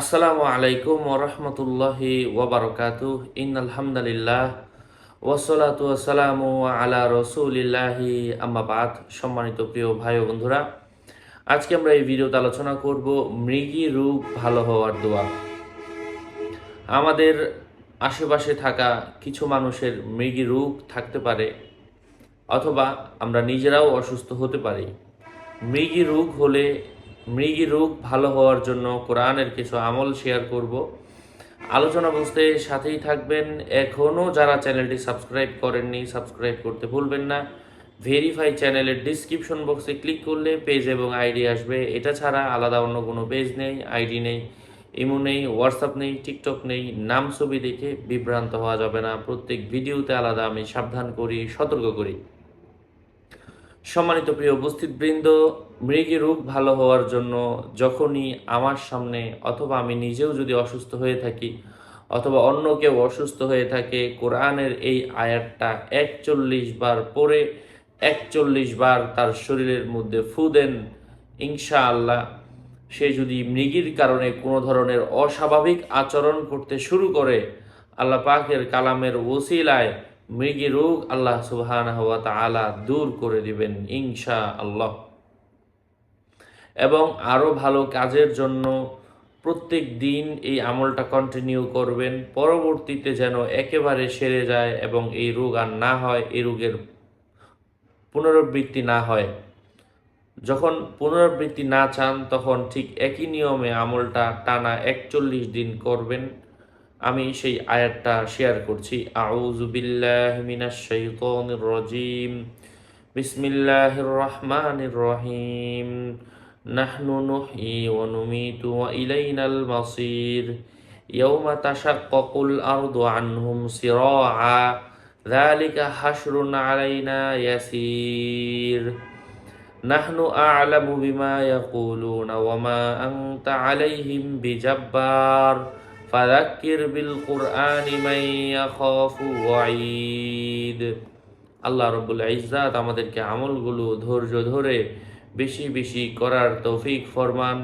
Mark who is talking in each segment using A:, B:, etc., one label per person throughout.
A: আসসালামু আলাইকুম ওরহমতুল্লাহি ওবরকাতুহ ইন্নাল হামদুলিল্লাহ ওয়াসসালাতু ওয়াসসালামু আলা রাসূলিল্লাহি আম্মা বাদ। সম্মানিত প্রিয় ভাই ও বন্ধুরা, আজকে আমরা এই ভিডিওতে আলোচনা করব মৃগী রোগ ভালো হওয়ার দোয়া। আমাদের আশেপাশে থাকা কিছু মানুষের মৃগী রোগ থাকতে পারে, অথবা আমরা নিজেরাও অসুস্থ হতে পারি। মৃগী রোগ ভালো হওয়ার জন্য কোরআনের কিছু আমল শেয়ার করব। আলোচনা বুঝতে সাথেই থাকবেন। এখনও যারা চ্যানেলটি সাবস্ক্রাইব করেননি, সাবস্ক্রাইব করতে ভুলবেন না। ভেরিফাই চ্যানেলের ডিসক্রিপশন বক্সে ক্লিক করলে পেজ এবং আইডি আসবে। এটা ছাড়া আলাদা অন্য কোনো পেজ নেই, আইডি নেই, ইমো নেই, হোয়াটসঅ্যাপ নেই, টিকটক নেই। নাম ছবি দেখে বিভ্রান্ত হওয়া যাবে না। প্রত্যেক ভিডিওতে আলাদা আমি সাবধান করি, সতর্ক করি। সম্মানিত প্রিয় উপস্থিতবৃন্দ, মৃগী রোগ ভালো হওয়ার জন্য যখনই আমার সামনে অথবা আমি নিজেও যদি অসুস্থ হয়ে থাকি অথবা অন্য কেউ অসুস্থ হয়ে থাকে, কোরআনের এই আয়াতটা 41 বার পড়ে 41 বার তার শরীরের মধ্যে ফু দেন, ইনশাআল্লাহ সে যদি মৃগীর কারণে কোনো ধরনের অস্বাভাবিক আচরণ করতে শুরু করে, আল্লাহ পাকের কালামের ওসিলায় মৃগী রোগ আল্লাহ সুবহানাহু ওয়া তাআলা দূর করে দিবেন ইনশাআল্লাহ। এবং আরও ভালো কাজের জন্য প্রত্যেক দিন এই আমলটা কন্টিনিউ করবেন, পরবর্তীতে যেন একেবারে সেরে যায় এবং এই রোগ আর না হয়, এই রোগের পুনরাবৃত্তি না হয়। যখন পুনরাবৃত্তি না চান তখন ঠিক একই নিয়মে আমলটা টানা 41 দিন করবেন। আমি সেই আয়াতটা শেয়ার করছি। আউযু বিল্লাহি মিনাশ শাইতানির রাজিম। বিসমিল্লাহির রহমানির রহিম। নাহনু নুহয়ি ওয়া নুমীতু ওয়া ইলাইনাল মাসির। ইয়াওমা তাশাক্কাকুল আরদু আনহুম সিরাআ। যালিকা হাশরুন আলাইনা ইয়াসির। নাহনু আ'লামু বিমা ইয়াকুলুনা ওয়া মা আনতা আলাইহিম বিজাব্বার। ফাযাক্কির বিল কুরআনি মান ইয়াখাফু ওয়াঈদ। আল্লাহ রাব্বুল ইজ্জাত আমাদেরকে আমলগুলো ধৈর্য ধরে বেশি বেশি করার তৌফিক ফরমান।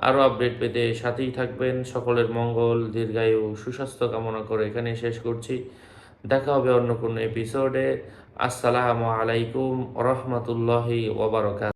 A: আরও আপডেট পেতে সাথেই থাকবেন। সকলের মঙ্গল, দীর্ঘায়ু, সুস্বাস্থ্য কামনা করে এখানে শেষ করছি। দেখা হবে অন্য কোনো এপিসোডে। আসসালামু আলাইকুম ওয়া রাহমাতুল্লাহি ওয়া বারাকাতুহু।